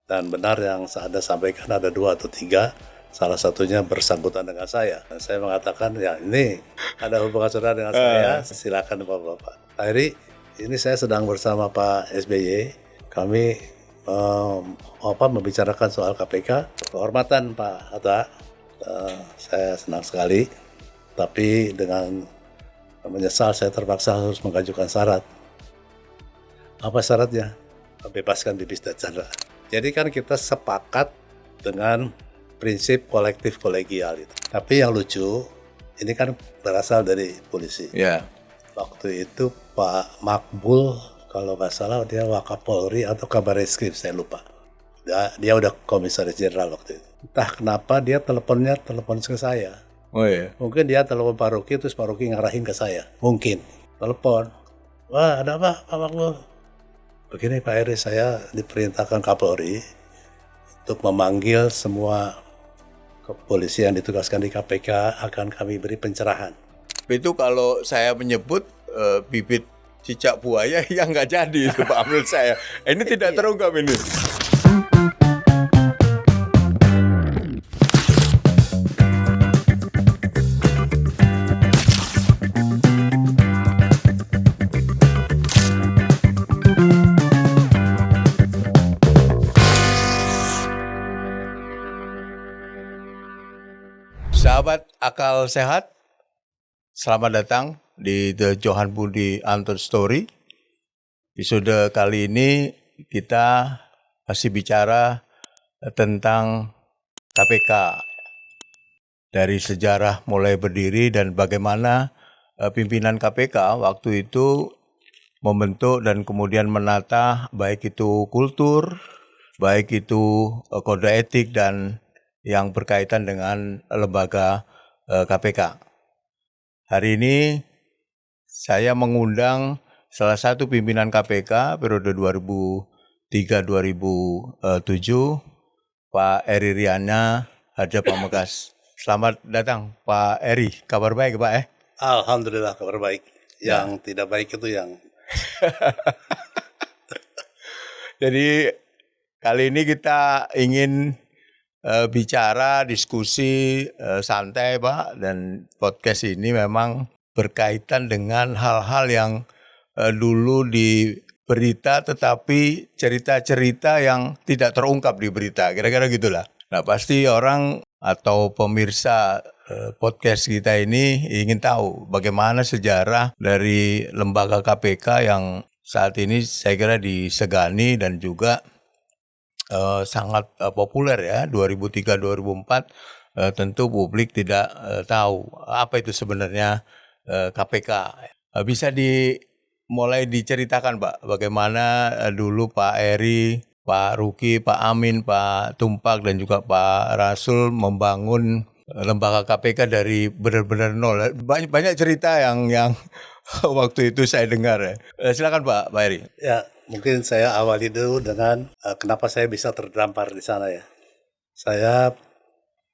Dan benar yang Anda sampaikan ada 2 atau 3, salah satunya bersangkutan dengan saya. Dan saya mengatakan, ya ini ada hubungan saudara dengan saya, silakan Bapak-Bapak. Akhirnya ini saya sedang bersama Pak SBY, kami membicarakan soal KPK. Kehormatan Pak Hatta, saya senang sekali, tapi dengan menyesal saya terpaksa harus mengajukan syarat. Apa syaratnya? Bebaskan Bibis dan Chandra. Jadi kan kita sepakat dengan prinsip kolektif kolegial itu. Tapi yang lucu, ini kan berasal dari polisi. Ya. Waktu itu Pak Makbul, kalau nggak salah dia Wakapolri atau Kabareskrim, saya lupa. Dia udah komisaris jenderal waktu itu. Entah kenapa dia telepon ke saya. Oh iya. Mungkin dia telepon Pak Ruki, terus Pak Ruki ngarahin ke saya. Mungkin. Telepon. Wah, ada apa Pak Makbul? Begini Pak Eri, saya diperintahkan Kapolri untuk memanggil semua kepolisi yang ditugaskan di KPK, akan kami beri pencerahan. Itu kalau saya menyebut bibit cicak buaya yang nggak jadi itu Pak menurut saya. Ini tidak terungkap ini. Sahabat akal sehat, selamat datang di The Johan Budi Untold Story. Episode kali ini kita masih bicara tentang KPK. Dari sejarah mulai berdiri dan bagaimana pimpinan KPK waktu itu membentuk dan kemudian menata baik itu kultur, baik itu kode etik dan yang berkaitan dengan lembaga KPK. Hari ini saya mengundang salah satu pimpinan KPK periode 2003-2007, Pak Eri Riana Harja Pamegas. Selamat datang Pak Eri, kabar baik Pak? Alhamdulillah kabar baik. Yang tidak baik itu yang... Jadi kali ini kita ingin bicara, diskusi santai Pak, dan podcast ini memang berkaitan dengan hal-hal yang dulu di berita tetapi cerita-cerita yang tidak terungkap di berita, kira-kira gitulah. Nah pasti orang atau pemirsa podcast kita ini ingin tahu bagaimana sejarah dari lembaga KPK yang saat ini saya kira disegani dan juga sangat populer ya, 2003-2004 tentu publik tidak tahu apa itu sebenarnya KPK. Bisa mulai diceritakan Pak, bagaimana dulu Pak Eri, Pak Ruki, Pak Amin, Pak Tumpak dan juga Pak Rasul membangun lembaga KPK dari benar-benar nol. Banyak cerita yang waktu itu saya dengar ya. Silakan Pak Eri. Ya, mungkin saya awali dulu dengan kenapa saya bisa terdampar di sana ya. Saya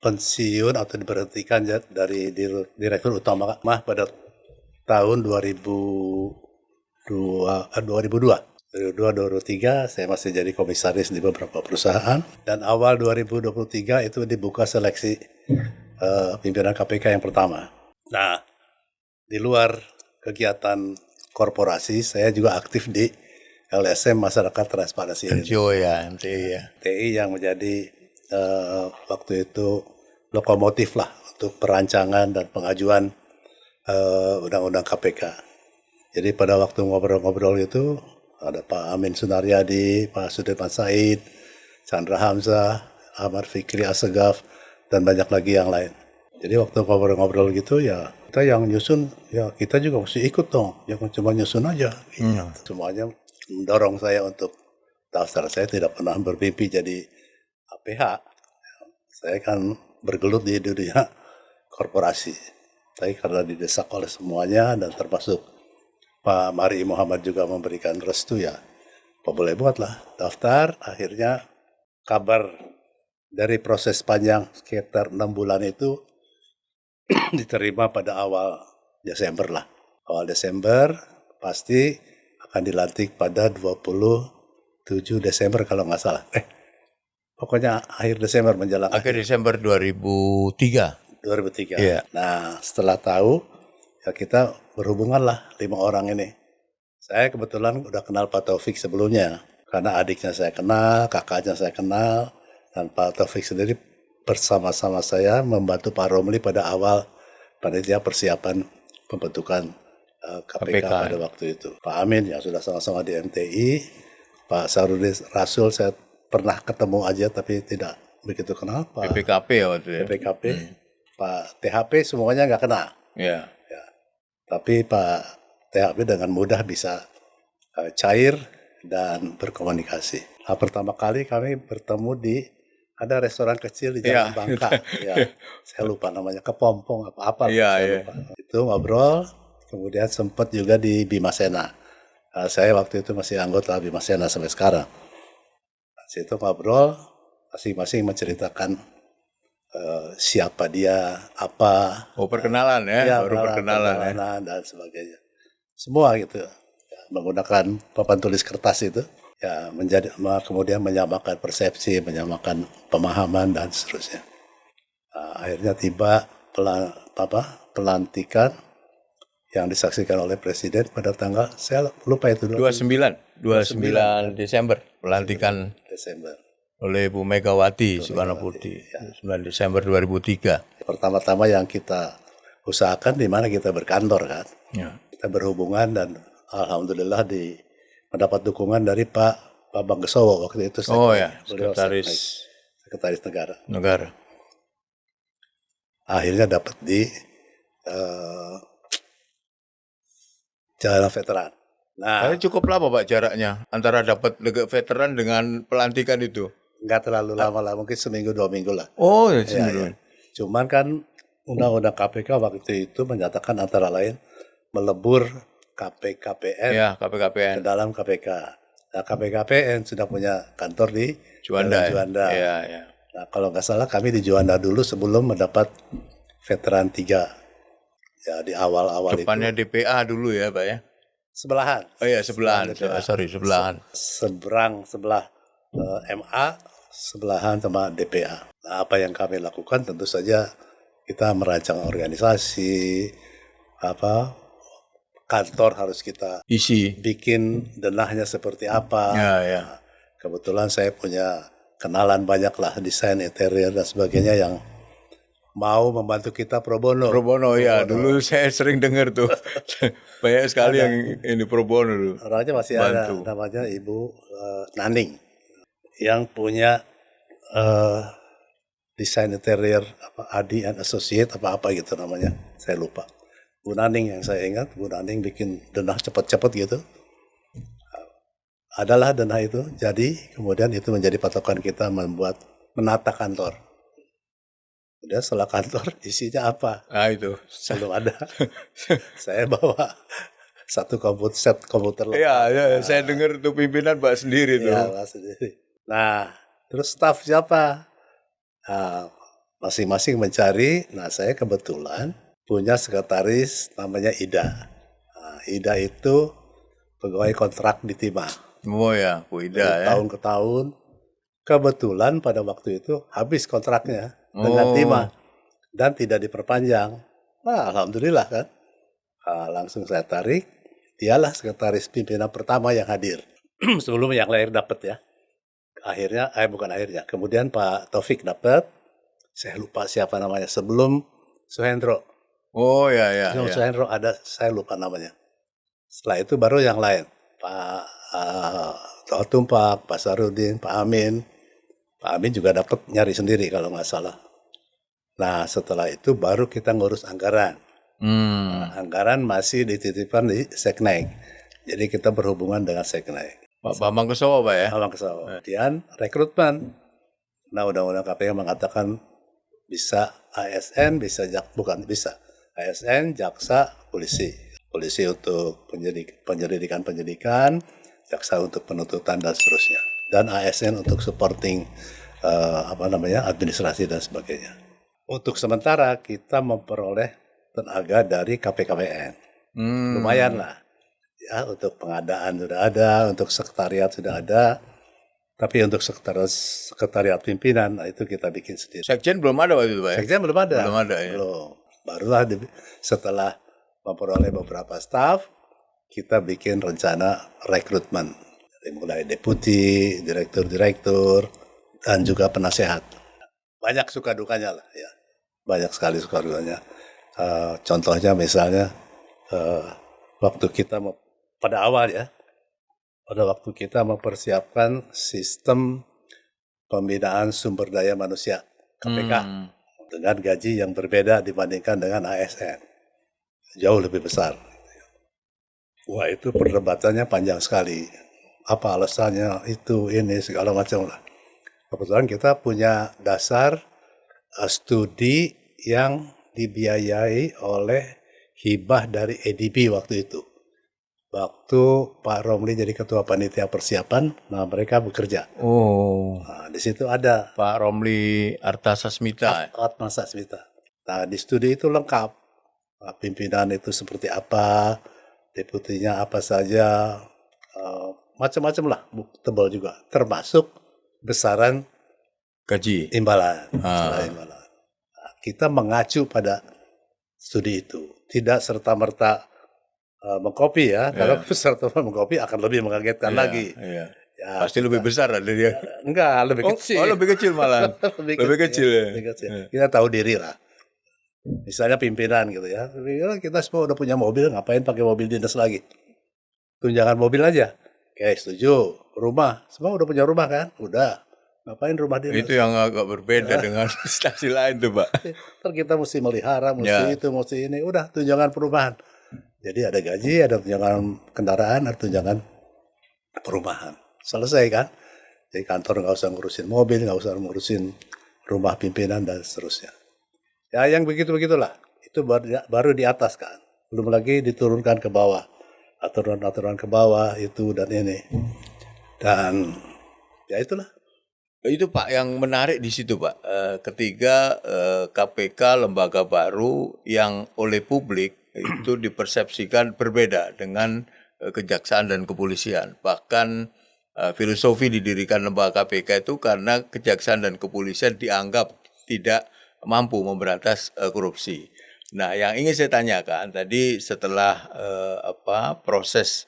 pensiun atau diberhentikan dari Direktur Utama pada tahun 2002. 2003 saya masih jadi komisaris di beberapa perusahaan. Dan awal 2023 itu dibuka seleksi pimpinan KPK yang pertama. Nah, di luar kegiatan korporasi, saya juga aktif di LSM Masyarakat Transparansi NGO ya, MTI ya. MTI yang menjadi waktu itu lokomotif lah untuk perancangan dan pengajuan undang-undang KPK. Jadi pada waktu ngobrol-ngobrol itu ada Pak Amin Sunaryadi, Pak Sudirman Said, Chandra Hamzah, Ahmad Fikri Assegaf, dan banyak lagi yang lain. Jadi waktu ngobrol-ngobrol gitu ya, kita yang nyusun, ya kita juga mesti ikut dong, jangan cuma nyusun aja. Gitu. Semuanya mendorong saya untuk daftar. Saya tidak pernah bermimpi jadi APH. Saya kan bergelut di dunia korporasi. Tapi karena didesak oleh semuanya dan termasuk Pak Mari Muhammad juga memberikan restu ya, apa boleh buatlah daftar. Akhirnya kabar dari proses panjang sekitar 6 bulan itu diterima pada awal Desember lah. Awal Desember pasti akan dilantik pada 27 Desember kalau nggak salah. pokoknya akhir Desember menjelang Akhir Desember 2003. 2003. Iya. Nah, setelah tahu, ya kita berhubungan lah 5 orang ini. Saya kebetulan udah kenal Pak Taufik sebelumnya, karena adiknya saya kenal, kakaknya saya kenal, dan Pak Taufik sendiri bersama-sama saya membantu Pak Romli pada awal panitia persiapan pembentukan KPK pada waktu itu. Pak Amin yang sudah sama-sama di MTI, Pak Sarudin Rasul saya pernah ketemu aja tapi tidak begitu kenal. Pak PPKP ya waktu itu. PPKP, Pak THP semuanya nggak kenal. Ya. Tapi Pak THP dengan mudah bisa cair dan berkomunikasi. Nah, pertama kali kami bertemu di ada restoran kecil di Jalan Bangka. Ya, saya lupa namanya, Kepompong apa-apa. Saya lupa. Itu ngobrol, kemudian sempat juga di Bimasena. Saya waktu itu masih anggota Bimasena sampai sekarang. Di situ ngobrol, masing-masing menceritakan siapa dia, apa. Oh, perkenalan ya, baru perkenalan ya. Dan sebagainya. Semua gitu. Ya, menggunakan papan tulis kertas itu. Ya, kemudian menyamakan persepsi, menyamakan pemahaman dan seterusnya. Nah, akhirnya tiba pelantikan yang disaksikan oleh Presiden pada tanggal, saya lupa itu 29 Desember pelantikan Desember. oleh Bu Megawati Soekarno Putri. 9 Desember 2003. Pertama-tama yang kita usahakan di mana kita berkantor kan. Ya. Kita berhubungan dan alhamdulillah mendapat dukungan dari Pak Bambang Gesowo waktu itu. Sekretaris negara. Akhirnya dapat di Jalan Veteran. Nah, cukup lama Pak jaraknya antara dapat veteran dengan pelantikan itu? Nggak terlalu lama lah, mungkin seminggu 2 minggu lah. Oh, ya. Cuman kan Undang-Undang KPK waktu itu menyatakan antara lain melebur KPKPN KPKPN ke dalam KPK. Nah, KPKPN sudah punya kantor di Juanda. Juanda. Ya. Nah, kalau nggak salah kami di Juanda dulu sebelum mendapat Veteran 3. Ya, di awal-awal depannya itu. DPA dulu ya, Pak ya? Sebelahan. Oh iya, sebelahan. Sebelahan. Sebelah MA, sebelahan sama DPA. Nah, apa yang kami lakukan tentu saja kita merancang organisasi, kantor harus kita isi, bikin denahnya seperti apa. Ya. Nah, kebetulan saya punya kenalan banyak lah desain interior dan sebagainya yang mau membantu kita pro bono. Pro bono ya, dulu saya sering dengar tuh banyak sekali yang ini pro bono dulu. Orangnya masih bantu. Ada, namanya Ibu Naning yang punya desain interior Adi and Associate apa gitu namanya, saya lupa. Bu Naning yang saya ingat, Bu Naning bikin denah cepat-cepat gitu. Adalah denah itu, jadi kemudian itu menjadi patokan kita menata kantor. Kemudian setelah kantor isinya apa? Itu belum ada. Saya bawa satu set komputer. Iya, saya dengar tuh pimpinan Pak sendiri tuh. Iya, Pak sendiri. Nah, terus staf siapa? Nah, masing-masing mencari. Nah, saya kebetulan punya sekretaris namanya Ida. Nah, Ida itu pegawai kontrak di Timah. Oh ya, Bu Ida ya. Tahun ke tahun. Kebetulan pada waktu itu habis kontraknya dengan Timah dan tidak diperpanjang. Nah, alhamdulillah kan. Nah, langsung saya tarik. Dialah sekretaris pimpinan pertama yang hadir. Sebelum yang lain dapat ya. Kemudian Pak Taufik dapat. Saya lupa siapa namanya. Sebelum Suhendro. Oh ya. Sebelum Suhendro ada, saya lupa namanya. Setelah itu baru yang lain. Pak Tumpak, Pak Sarudin, Pak Amin. Pak Amin juga dapat nyari sendiri kalau nggak salah. Nah, setelah itu baru kita ngurus anggaran. Nah, anggaran masih dititipkan di Seknek. Jadi kita berhubungan dengan Seknek. Pak Bambang Gesowo, Pak ya? Bambang Gesowo. Kemudian rekrutmen. Nah, Undang-Undang KPK mengatakan bisa ASN, ASN, jaksa, polisi. Polisi untuk penyelidikan, jaksa untuk penuntutan dan seterusnya. Dan ASN untuk supporting administrasi dan sebagainya. Untuk sementara kita memperoleh tenaga dari KPKPN. Lumayan lah. Ya, untuk pengadaan sudah ada, untuk sekretariat sudah ada. Tapi untuk sekretariat pimpinan, nah itu kita bikin sendiri. Sekjen belum ada waktu itu Pak ya? Sekjen belum ada. Belum ada ya? Belum. Barulah setelah memperoleh beberapa staf, kita bikin rencana rekrutmen. Dari mulai deputi, direktur, dan juga penasehat. Banyak suka dukanya lah ya. Banyak sekali suka dukanya. Contohnya misalnya waktu kita pada awal ya, pada waktu kita mempersiapkan sistem pembinaan sumber daya manusia KPK dengan gaji yang berbeda dibandingkan dengan ASN, jauh lebih besar. Wah, itu perdebatannya panjang sekali. Apa alasannya, itu ini segala macam lah. Kebetulan kita punya dasar studi yang dibiayai oleh hibah dari EDB waktu itu. Waktu Pak Romli jadi ketua panitia persiapan, nah mereka bekerja. Oh, Nah, di situ ada Pak Romli Artasasmita. Atma Sasmita. Nah, di studi itu lengkap. Nah, pimpinan itu seperti apa, deputinya apa saja, macam-macam lah, tebal juga. Termasuk besaran Gaji. imbalan. Imbalan. Nah, kita mengacu pada studi itu. Tidak serta-merta mengcopy ya. Kalau serta-merta mengcopy akan lebih mengagetkan lagi. Iya. Ya, Pasti lebih besar ada dia. enggak, lebih kecil. Oh, lebih kecil malah. lebih kecil ya. Lebih kecil. Kita tahu diri lah. Misalnya pimpinan gitu ya. Kita semua udah punya mobil, ngapain pakai mobil dinas lagi? Tunjangan mobil aja. Oke, setuju. Rumah, semua udah punya rumah kan? Udah. Ngapain rumah dinas? Itu yang agak berbeda dengan instansi lain tuh Pak. Ntar kita mesti melihara, mesti itu, mesti ini. Udah, tunjangan perumahan. Jadi ada gaji, ada tunjangan kendaraan, ada tunjangan perumahan. Selesai kan? Jadi kantor nggak usah ngurusin mobil, nggak usah ngurusin rumah pimpinan dan seterusnya. Ya yang begitu-begitulah. Itu baru di atas kan. Belum lagi diturunkan ke bawah. Aturan-aturan ke bawah itu dan ini. Dan ya itulah. Itu Pak yang menarik di situ Pak. Ketiga KPK lembaga baru yang oleh publik itu dipersepsikan berbeda dengan kejaksaan dan kepolisian. Bahkan filosofi didirikan lembaga KPK itu karena kejaksaan dan kepolisian dianggap tidak mampu memberantas korupsi. Nah, yang ingin saya tanyakan tadi setelah proses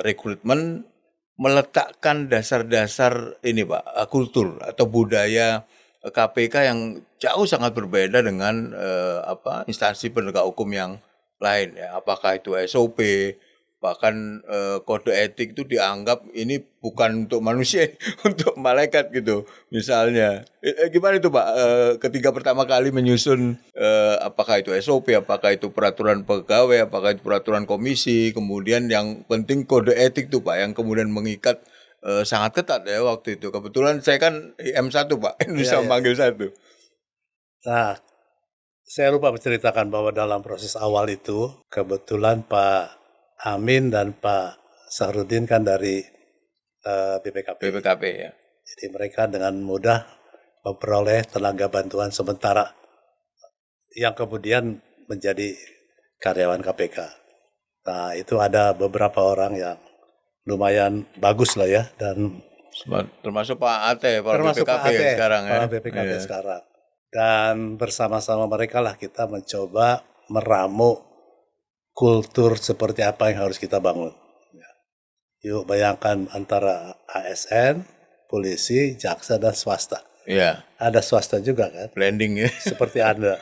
rekrutmen meletakkan dasar-dasar ini Pak, kultur atau budaya KPK yang jauh sangat berbeda dengan instansi penegak hukum yang lain ya. Apakah itu SOP, bahkan kode etik itu dianggap ini bukan untuk manusia, untuk malaikat gitu misalnya. Gimana itu Pak ketika pertama kali menyusun apakah itu SOP, apakah itu peraturan pegawai, apakah itu peraturan komisi, kemudian yang penting kode etik tuh Pak yang kemudian mengikat sangat ketat ya waktu itu. Kebetulan saya kan M1 Pak, Indonesia memanggil satu. Nah, saya lupa menceritakan bahwa dalam proses awal itu kebetulan Pak Amin dan Pak Sahrudin kan dari BPKP ya. Jadi mereka dengan mudah memperoleh tenaga bantuan sementara yang kemudian menjadi karyawan KPK. Nah, itu ada beberapa orang yang lumayan bagus lah ya, dan termasuk Pak Ate, Pak termasuk BPKP Pak Ate, sekarang ya. Pak BPKP sekarang. Dan bersama-sama mereka lah kita mencoba meramu kultur seperti apa yang harus kita bangun. Yuk bayangkan antara ASN, polisi, jaksa, dan swasta. Iya. Ada swasta juga kan? Blending ya. Seperti Anda.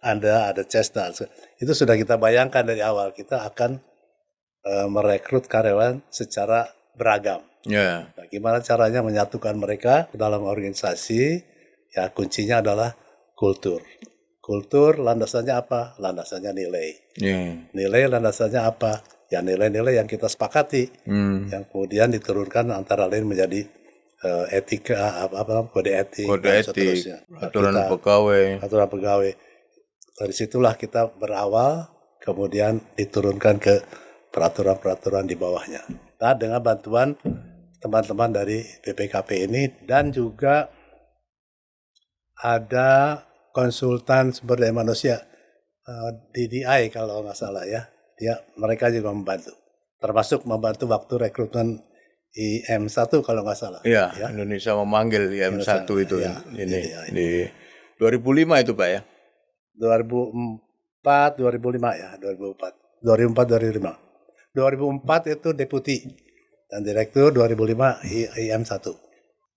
Anda ada Cessna. Itu sudah kita bayangkan dari awal. Kita akan merekrut karyawan secara beragam. Ya. Nah, gimana caranya menyatukan mereka dalam organisasi? Ya kuncinya adalah kultur. Kultur landasannya apa? Landasannya nilai. Yeah. Nilai landasannya apa? Ya nilai-nilai yang kita sepakati, yang kemudian diturunkan antara lain menjadi etika, kode etik, dan seterusnya. Aturan pegawai. Aturan pegawai. Dari situlah kita berawal, kemudian diturunkan ke peraturan-peraturan di bawahnya. Nah, dengan bantuan teman-teman dari BPKP ini dan juga ada konsultan sumber daya manusia DDI kalau nggak salah ya. Mereka juga membantu. Termasuk membantu waktu rekrutmen IM1 kalau nggak salah. Iya, Ya. Indonesia memanggil IM1 itu Ya, ini ya. di 2005 itu Pak ya. 2004, 2005 ya, 2004. 2004, 2005. 2004 itu deputi dan direktur, 2005 IM1.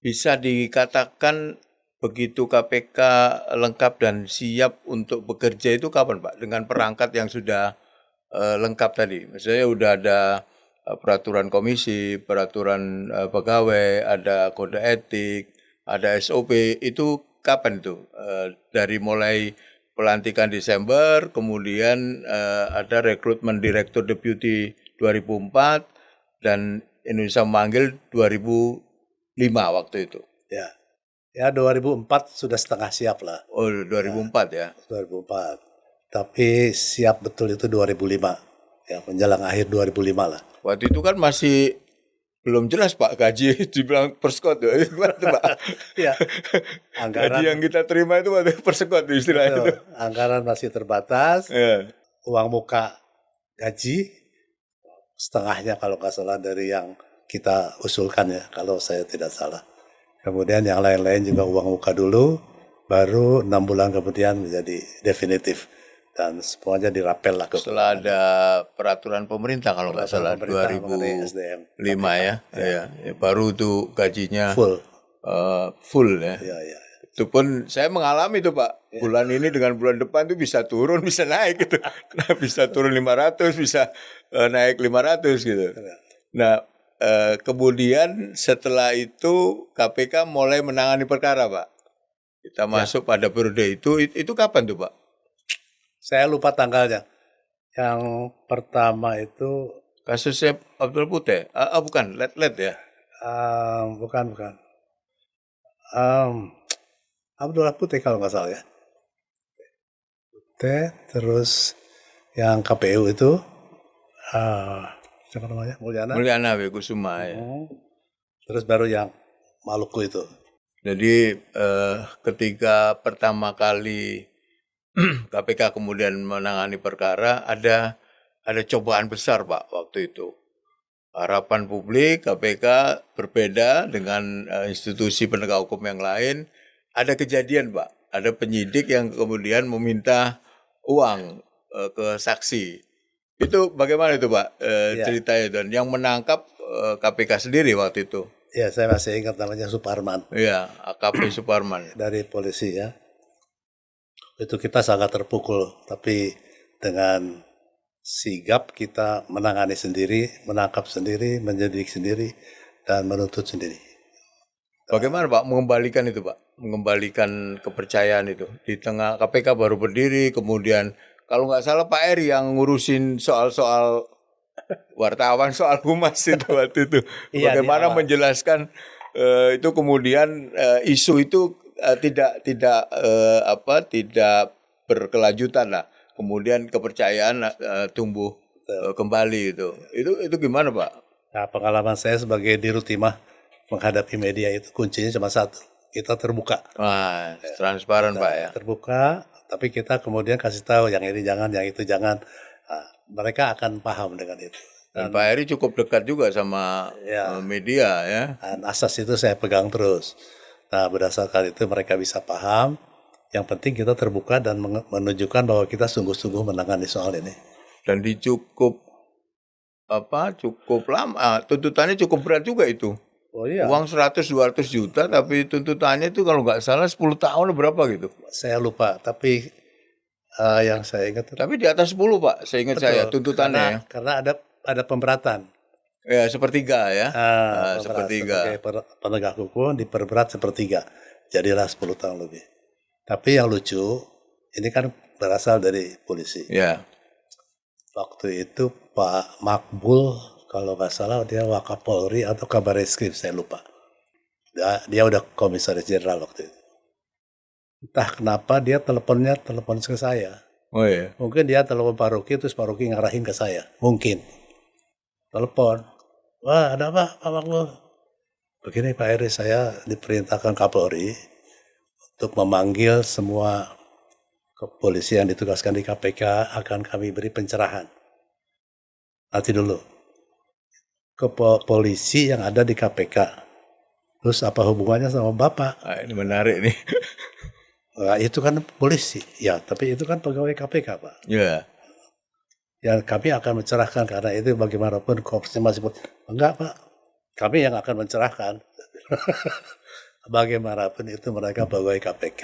Bisa dikatakan begitu KPK lengkap dan siap untuk bekerja itu kapan Pak? Dengan perangkat yang sudah lengkap tadi. Maksudnya udah ada peraturan komisi, peraturan pegawai, ada kode etik, ada SOP. Itu kapan itu? Dari mulai pelantikan Desember, kemudian ada rekrutmen direktur deputi 2004 dan Indonesia memanggil 2005 waktu itu. Ya. Ya 2004 sudah setengah siap lah. Oh 2004 ya. 2004. Tapi siap betul itu 2005. Ya menjelang akhir 2005 lah. Waktu itu kan masih belum jelas Pak gaji dibilang persekot tuh. Gimana tuh Pak? Ya. Gaji Anggaran yang kita terima itu waktu persekot tuh istilahnya itu. anggaran masih terbatas. Ya. Uang muka gaji setengahnya kalau nggak salah dari yang kita usulkan ya, kalau saya tidak salah. Kemudian yang lain-lain juga uang muka dulu, baru 6 bulan kemudian menjadi definitif dan semuanya dirapel lah ke Setelah ada peraturan pemerintah kalau nggak salah pemerintah mengenai SDM 2005 ya. Ya, baru tuh gajinya full. Full ya. Ya, ya. Itu pun saya mengalami itu Pak. Bulan ini dengan bulan depan tuh bisa turun, bisa naik gitu. Nah, bisa turun 500, bisa naik 500 gitu. Nah, kemudian setelah itu KPK mulai menangani perkara Pak. Kita masuk pada periode itu kapan tuh Pak? Saya lupa tanggalnya. Yang pertama itu Kasusnya Abdul Putih? Bukan, Let ya? bukan. Abdullah Putih kalau nggak salah ya. Putih, terus yang KPU itu siapa namanya? Mulyana W. Kusuma ya. Terus baru yang Maluku itu. Jadi ketika pertama kali KPK kemudian menangani perkara, ada cobaan besar Pak waktu itu. Harapan publik KPK berbeda dengan institusi penegak hukum yang lain. Ada kejadian Pak, ada penyidik yang kemudian meminta uang ke saksi. Itu bagaimana itu Pak ceritanya dan yang menangkap KPK sendiri waktu itu? Ya saya masih ingat namanya Suparman. Iya, AKP Suparman. Dari polisi ya. Itu kita sangat terpukul, tapi dengan sigap kita menangani sendiri, menangkap sendiri, menyidik sendiri, dan menuntut sendiri. Bagaimana Pak mengembalikan itu Pak? Mengembalikan kepercayaan itu. Di tengah KPK baru berdiri, kemudian kalau nggak salah Pak Eri yang ngurusin soal-soal wartawan, soal humas itu waktu itu. Iya, Bagaimana menjelaskan itu kemudian isu itu tidak berkelanjutan lah. Kemudian kepercayaan tumbuh kembali itu. Itu gimana Pak? Nah, pengalaman saya sebagai dirut timah menghadapi media itu kuncinya cuma satu, kita terbuka. Wah, transparan Pak ya. Terbuka, tapi kita kemudian kasih tahu yang ini jangan, yang itu jangan. Nah, mereka akan paham dengan itu. Dan Pak Eri cukup dekat juga sama media ya. Dan asas itu saya pegang terus. Nah, berdasarkan itu mereka bisa paham. Yang penting kita terbuka dan menunjukkan bahwa kita sungguh-sungguh menangani soal ini. Dan cukup lama, tuntutannya cukup berat juga itu. Oh iya. Uang 100-200 juta, tapi tuntutannya itu kalau nggak salah 10 tahun berapa gitu. Saya lupa, tapi yang saya ingat. Tapi di atas 10 Pak, saya ingat saya tuntutannya. Karena ada pemberatan. Ya, sepertiga ya. Sepertiga. Sebagai penegak hukum diperberat sepertiga. Jadilah 10 tahun lebih. Tapi yang lucu, ini kan berasal dari polisi. Ya. Waktu itu Pak Makbul, kalau nggak salah dia Wakapolri atau Kabareskrim, saya lupa. Dia udah komisaris jenderal waktu itu. Entah kenapa dia telepon ke saya. Oh iya. Mungkin dia telepon Pak Ruki, terus Pak Ruki ngarahin ke saya. Mungkin. Telepon. Wah, ada apa Pak Makbul? Begini Pak Eri, saya diperintahkan Kapolri untuk memanggil semua polisi yang ditugaskan di KPK, akan kami beri pencerahan. Nanti dulu. ke polisi yang ada di KPK. Terus apa hubungannya sama Bapak? Nah, ini menarik nih. Nah, itu kan polisi. Ya, tapi itu kan pegawai KPK, Pak. Ya. Ya, kami akan mencerahkan karena itu bagaimanapun korupsi masih enggak, Pak. Kami yang akan mencerahkan. Bagaimanapun itu mereka pegawai KPK,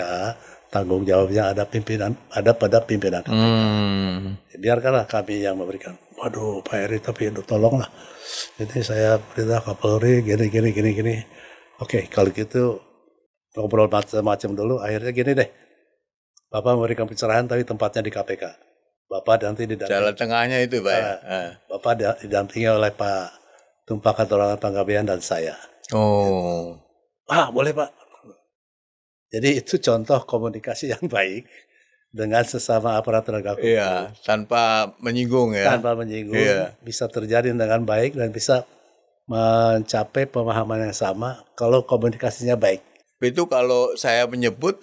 tanggung jawabnya ada pada pimpinan KPK. Biarkanlah kami yang memberikan. Waduh, Pak Eri, tapi tolonglah. Jadi saya perintah Kapolri gini. Oke, kalau gitu ngobrol macam-macam dulu. Akhirnya gini deh, Bapak memberikan pencerahan tapi tempatnya di KPK. Bapak nanti Jalan tengahnya itu, Pak. Ya? Bapak didampingi oleh Pak Tumpah Katorangan Panggabean dan saya. Oh. Boleh Pak. Jadi itu contoh komunikasi yang baik dengan sesama aparat penegak hukum. Iya, tanpa menyinggung ya. Tanpa menyinggung, bisa terjadi dengan baik dan bisa mencapai pemahaman yang sama kalau komunikasinya baik. Itu kalau saya menyebut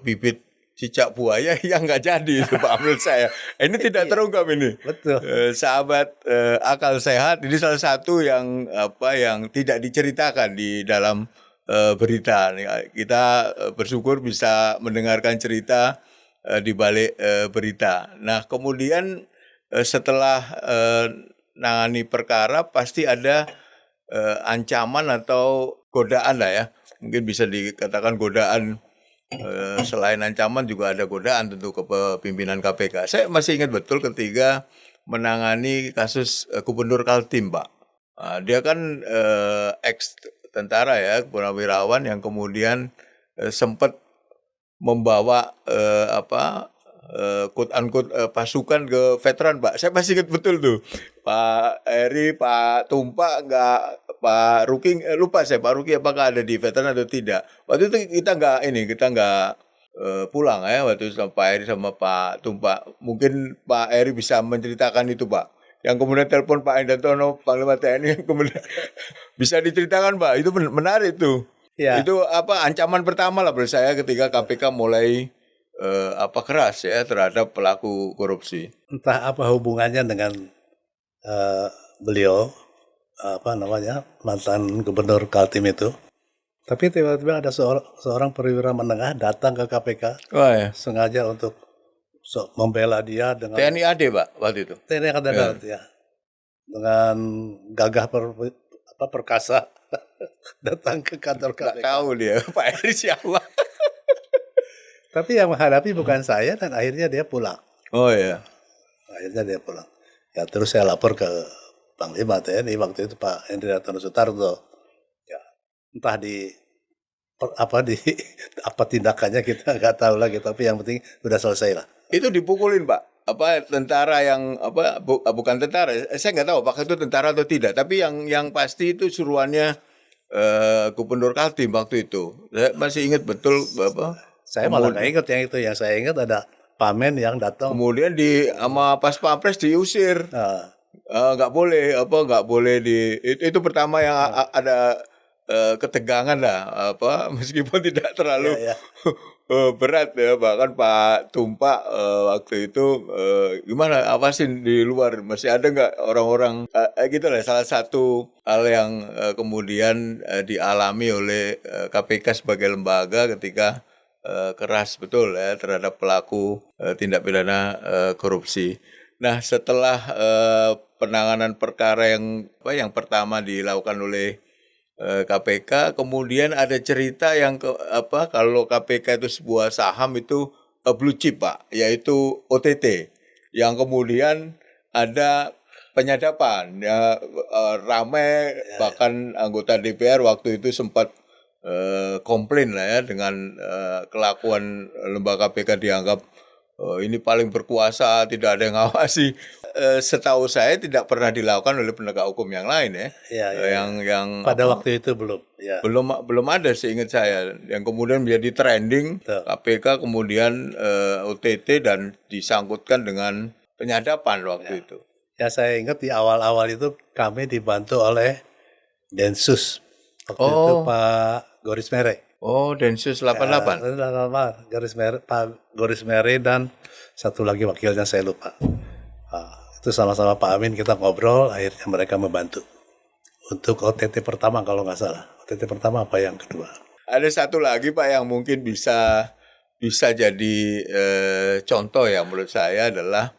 bibit cicak buaya yang nggak jadi itu Pak menurut saya. Ini tidak terungkap ini. Betul. Sahabat akal sehat ini salah satu yang tidak diceritakan di dalam berita. Kita bersyukur bisa mendengarkan cerita di balik berita. Nah, kemudian setelah nangani perkara pasti ada ancaman atau godaan lah ya. Mungkin bisa dikatakan godaan. Selain ancaman juga ada godaan tentu ke pimpinan KPK. Saya masih ingat betul ketika menangani kasus Gubernur Kaltim, Pak. Dia kan ex tentara ya, purnawirawan yang kemudian sempat membawa quote unquote pasukan ke veteran, Pak. Saya masih ingat betul tuh. Pak Eri, Pak Tumpak, Pak Ruki, lupa saya Pak Ruki apakah ada di veteran atau tidak. Waktu itu kita nggak pulang ya waktu itu sama Pak Eri sama Pak Tumpak. Mungkin Pak Eri bisa menceritakan itu, Pak. Yang kemudian telepon Pak Endartono, Panglima TNI, yang kemudian bisa diceritakan, Pak. Itu menarik tuh. Ya. Itu ancaman pertama lah menurut saya ketika KPK mulai keras ya terhadap pelaku korupsi. Entah apa hubungannya dengan beliau mantan gubernur Kaltim itu. Tapi tiba-tiba ada seorang perwira menengah datang ke KPK sengaja untuk membela dia dengan TNI AD, Pak, waktu itu. TNI Angkatan Darat ya. Dengan gagah perkasa datang ke kantor KPK. Nggak tahu dia Pak Eri siapa. Tapi yang menghadapi bukan saya dan akhirnya dia pulang. Oh iya. Akhirnya dia pulang. Ya terus saya lapor ke Panglima TNI waktu itu Pak Endrianto Sutarto. Ya, entah apa tindakannya kita nggak tahu lagi, tapi yang penting udah selesai lah. Itu dipukulin, Pak. Tentara yang bukan tentara. Saya nggak tahu apakah itu tentara atau tidak, tapi yang pasti itu suruhannya Gubernur Kaltim waktu itu. Saya masih ingat betul, Bapak. Saya malah nggak ingat yang itu. Yang saya ingat ada Pamen yang datang. Kemudian sama Pas Pampres diusir. Nggak boleh itu pertama yang ada ketegangan lah meskipun tidak terlalu berat ya, bahkan Pak Tumpak waktu itu gimana awasin di luar masih ada nggak orang-orang gitu lah. Salah satu hal yang kemudian dialami oleh KPK sebagai lembaga ketika keras betul ya terhadap pelaku tindak pidana korupsi. Nah, setelah penanganan perkara yang pertama dilakukan oleh KPK, kemudian ada cerita yang kalau KPK itu sebuah saham itu blue chip, Pak, yaitu OTT, yang kemudian ada penyadapan ya, ramai bahkan anggota DPR waktu itu sempat komplain lah ya dengan kelakuan lembaga KPK dianggap ini paling berkuasa, tidak ada yang ngawasi. Setahu saya tidak pernah dilakukan oleh penegak hukum yang lain ya. Yang pada waktu itu belum. Ya. Belum ada seingat saya. Yang kemudian menjadi trending KPK kemudian OTT dan disangkutkan dengan penyadapan waktu itu. Ya, saya ingat di awal-awal itu kami dibantu oleh Densus. Waktu itu Pak Goris Mere. Oh, Densus 88. Pak Goris Mere dan satu lagi wakilnya saya lupa. Itu sama-sama Pak Amin kita ngobrol, akhirnya mereka membantu. untuk OTT pertama kalau nggak salah. OTT pertama apa yang kedua? Ada satu lagi Pak yang mungkin bisa jadi contoh ya menurut saya adalah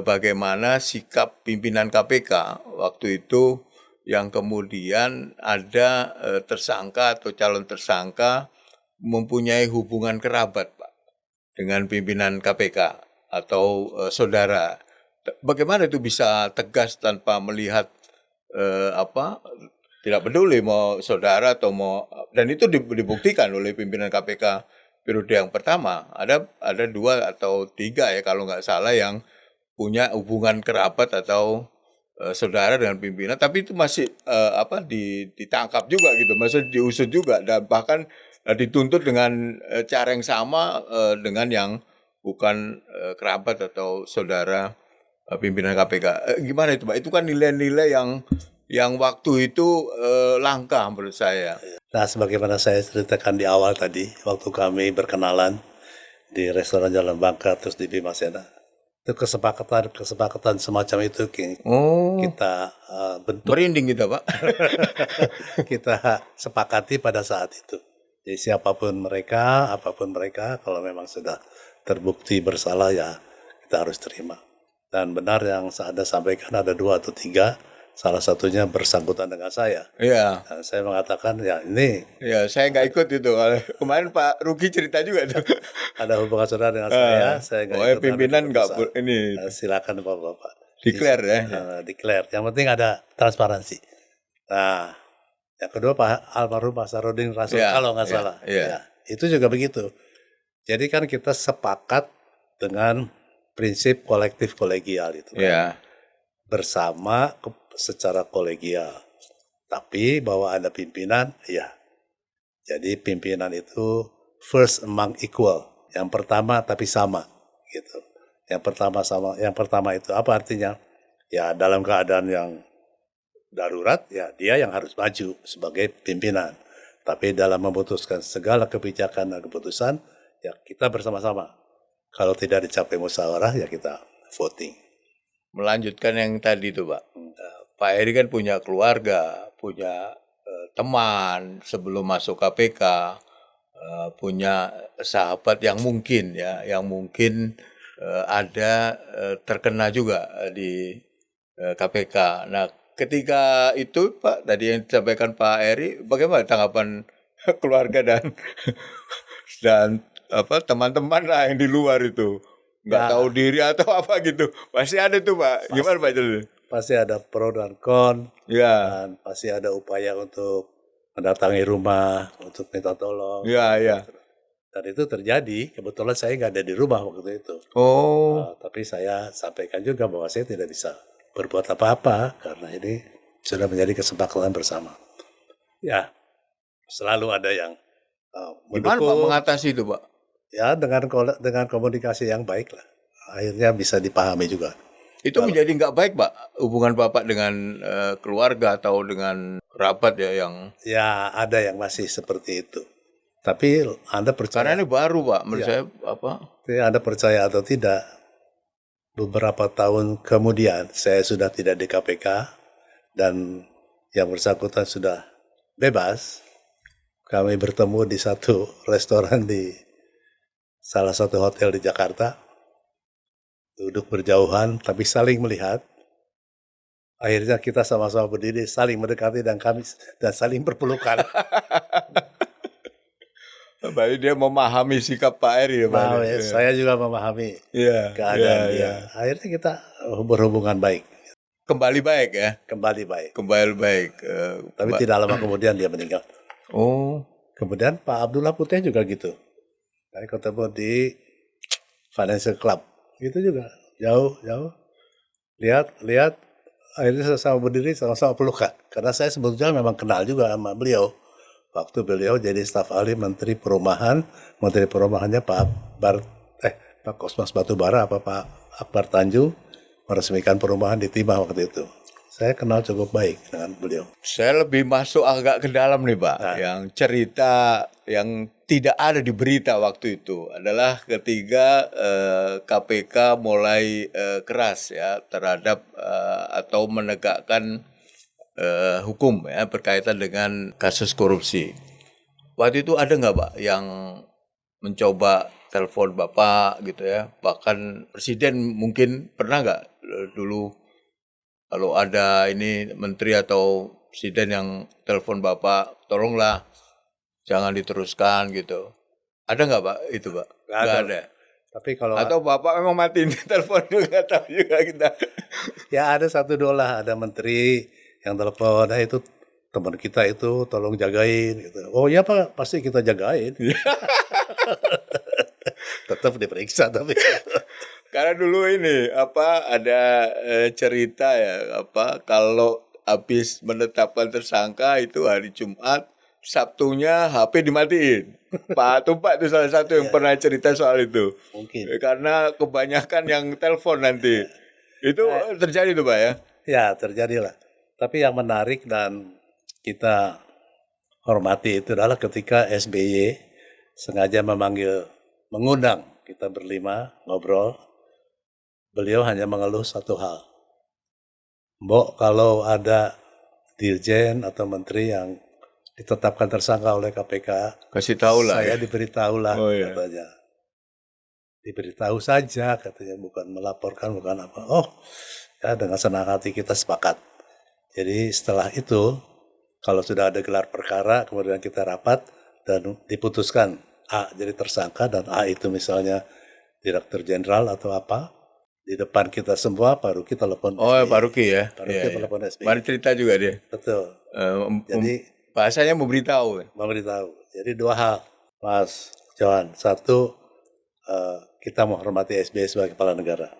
bagaimana sikap pimpinan KPK waktu itu yang kemudian ada tersangka atau calon tersangka mempunyai hubungan kerabat Pak dengan pimpinan KPK atau saudara. Bagaimana itu bisa tegas tanpa melihat tidak peduli mau saudara atau mau, dan itu dibuktikan oleh pimpinan KPK periode yang pertama. Ada 2 atau 3 ya kalau nggak salah yang punya hubungan kerabat atau saudara dengan pimpinan, tapi itu masih ditangkap juga gitu, masih diusut juga dan bahkan dituntut dengan cara yang sama dengan yang bukan kerabat atau saudara pimpinan KPK. Gimana itu Pak? Itu kan nilai-nilai yang waktu itu langka menurut saya. Nah, sebagaimana saya ceritakan di awal tadi, waktu kami berkenalan di restoran Jalan Bangka terus di Bimasena, itu kesepakatan semacam itu kita bentuk, Merinding kita Pak. kita sepakati pada saat itu. Jadi siapapun mereka, apapun mereka, kalau memang sudah terbukti bersalah ya kita harus terima. Dan benar yang Anda sampaikan ada 2 atau 3. Salah satunya bersangkutan dengan saya. Iya. Nah, saya mengatakan ya ini Ya saya nggak ikut itu. Kemarin Pak Ruki cerita juga tuh. ada hubungan saudara dengan saya nggak ikut. Pimpinan nggak ini silakan Bapak-Bapak. declare ya. Declare. Yang penting ada transparansi. Nah, yang kedua Pak almarhum Pak Sarudin Rasul kalau nggak salah. Ya, itu juga begitu. Jadi kan kita sepakat dengan prinsip kolektif kolegial itu kan. Bersama secara kolegial. Tapi bahwa ada pimpinan, ya. Jadi pimpinan itu first among equal. Yang pertama tapi sama, gitu. Yang pertama itu apa artinya? Ya dalam keadaan yang darurat, ya dia yang harus maju sebagai pimpinan. Tapi dalam memutuskan segala kebijakan dan keputusan, ya kita bersama-sama. Kalau tidak dicapai musyawarah, ya kita voting. Melanjutkan yang tadi tuh Pak. Pak Eri kan punya keluarga, punya teman sebelum masuk KPK, punya sahabat yang mungkin ada terkena juga di KPK. Nah, ketika itu Pak, tadi yang disampaikan Pak Eri, bagaimana tanggapan keluarga dan teman-teman lah yang di luar itu? Nggak tahu diri atau apa gitu. Pasti ada tuh Pak. Gimana Pak itu? Pasti ada pro dan kon, dan pasti ada upaya untuk mendatangi rumah, untuk minta tolong. Dan itu terjadi, kebetulan saya nggak ada di rumah waktu itu. Tapi saya sampaikan juga bahwa saya tidak bisa berbuat apa-apa, karena ini sudah menjadi kesepakatan bersama. Ya, selalu ada yang gimana Pak mengatasi itu Pak? Ya, dengan komunikasi yang baik lah. Akhirnya bisa dipahami juga. Itu menjadi nggak baik Pak hubungan Bapak dengan keluarga atau dengan kerabat ya yang? Ya ada yang masih seperti itu. Tapi Anda percaya? Karena ini baru Pak menurut saya apa? Anda percaya atau tidak? Beberapa tahun kemudian saya sudah tidak di KPK dan yang bersangkutan sudah bebas. Kami bertemu di satu restoran di salah satu hotel di Jakarta. Duduk berjauhan tapi saling melihat. Akhirnya kita sama-sama berdiri, saling mendekati dan saling berpelukan. Baik, dia memahami sikap Pak Eri ya Pak. Saya juga memahami keadaan dia. Akhirnya kita berhubungan baik. Kembali baik ya? Kembali baik. Tapi tidak lama kemudian dia meninggal. Kemudian Pak Abdullah Putih juga gitu. Saya ketemu di Financial Club. Gitu juga, jauh. Lihat, akhirnya sama berdiri, sama-sama pelukan. Karena saya sebetulnya memang kenal juga sama beliau. Waktu beliau jadi staf ahli Menteri Perumahannya Pak Kosmas Batubara Pak Akbar Tanjung meresmikan perumahan di Timah waktu itu. Saya kenal cukup baik dengan beliau. Saya lebih masuk agak ke dalam nih Pak. Yang cerita yang tidak ada di berita waktu itu adalah ketika KPK mulai keras ya terhadap atau menegakkan hukum ya berkaitan dengan kasus korupsi. Waktu itu ada nggak Pak yang mencoba telepon Bapak gitu ya? Bahkan Presiden mungkin pernah nggak dulu kalau ada ini menteri atau Presiden yang telepon Bapak, tolonglah jangan diteruskan gitu. Ada nggak Pak itu Pak? Nggak ada. Tapi kalau Atau Bapak memang matiin telepon juga, tahu juga kita. ya ada satu dua lah, ada menteri yang telepon, itu teman kita itu tolong jagain gitu. Oh iya Pak, pasti kita jagain. Tetap diperiksa tapi. Karena dulu ini ada cerita ya kalau habis menetapkan tersangka itu hari Jumat, Sabtunya HP dimatiin. Pak Tumpak itu salah satu yang pernah cerita soal itu. Mungkin. Karena kebanyakan yang telepon nanti. Itu terjadi tuh Pak ya. Ya terjadilah. Tapi yang menarik dan kita hormati itu adalah ketika SBY sengaja mengundang kita berlima ngobrol. Beliau hanya mengeluh satu hal. Mbok, kalau ada dirjen atau menteri yang ditetapkan tersangka oleh KPK, Kasih tahu lah. saya diberitahu lah, Oh, iya. katanya. Diberitahu saja, katanya, bukan melaporkan, bukan apa. Oh, ya dengan senang hati kita sepakat. Jadi setelah itu, kalau sudah ada gelar perkara, kemudian kita rapat dan diputuskan A jadi tersangka dan A itu misalnya Direktur Jenderal atau apa, di depan kita semua baru kita telepon Oh, SBY. Pak Ruki ya. Baru Iya, kita iya. telepon SBY. Mari cerita juga dia. Betul. Jadi Jadi bahasanya memberitahu. memberitahu. Jadi dua hal, Mas Johan. Satu, kita menghormati SBY sebagai kepala negara.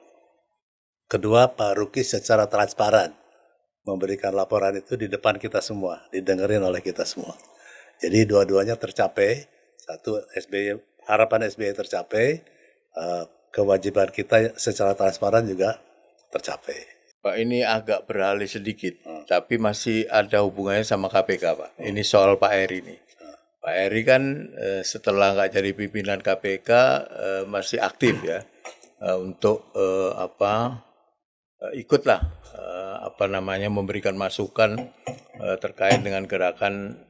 Kedua, Pak Ruki secara transparan memberikan laporan itu di depan kita semua, didengerin oleh kita semua. Jadi dua-duanya tercapai. Satu, SBY, harapan SBY tercapai, kewajiban kita secara transparan juga tercapai. Pak, ini agak beralih sedikit, tapi masih ada hubungannya sama KPK Pak. Ini soal Pak Eri nih. Pak Eri kan setelah nggak jadi pimpinan KPK masih aktif ya untuk ikutlah memberikan masukan terkait dengan gerakan